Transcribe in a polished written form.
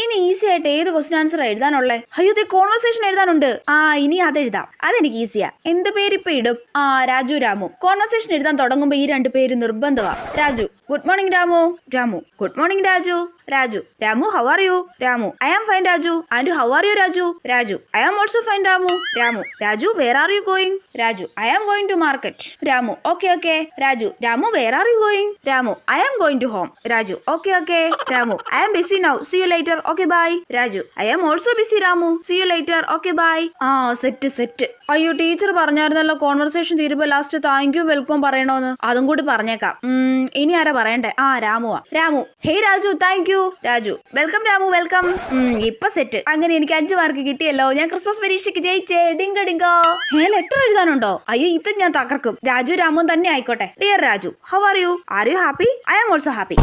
ഇനി ഈസി ആയിട്ട് ഏത് ക്വസ്റ്റൻ ആൻസർ എഴുതാനുള്ളേ? അയ്യോ കോൺവെർസേഷൻ എഴുതാനുണ്ട്. ഇനി അതെഴുതാം. അതെനിക്ക് ഈസിയാ. എന്ത് പേരിപ്പ ഇടും? രാജു രാമു. കോൺവെർസേഷൻ എഴുതാൻ തുടങ്ങുമ്പോ ഈ 2 പേര് നിർബന്ധമാ. Raju good morning Ramu. Ramu good morning Raju. Raju Ramu how are you? Ramu I am fine Raju. And how are you Raju? Raju I am also fine Ramu. Ramu Raju where are you going? Raju I am going to market. Ramu okay. Raju Ramu where are you going? Ramu I am going to home. Raju okay. Ramu I am busy now. See you later. Okay bye. Raju I am also busy Ramu. See you later. Okay bye. Set. അയ്യോ teacher പറഞ്ഞായിരുന്നല്ലോ conversation തീരുമ്പോ last thank you welcome പറയണോന്ന്. അതും കൂടി പറഞ്ഞേക്കാം. ഇനി ആരാ പറയണ്ടേ? രാമുവാ. Ramu hey Raju thank you. Raju welcome Ramu welcome. ഇപ്പൊ സെറ്റ്. അങ്ങനെ എനിക്ക് 5 മാർക്ക് കിട്ടിയല്ലോ. ഞാൻ ക്രിസ്മസ് പരീക്ഷയ്ക്ക് ജയിച്ചേ. ഡിങ്കോ. ലെറ്റർ എഴുതാനുണ്ടോ? അയ്യോ ഇത് ഞാൻ തകർക്കും. രാജു രാമു തന്നെ ആയിക്കോട്ടെ. Dear Raju how are you? Are you happy? I am also happy.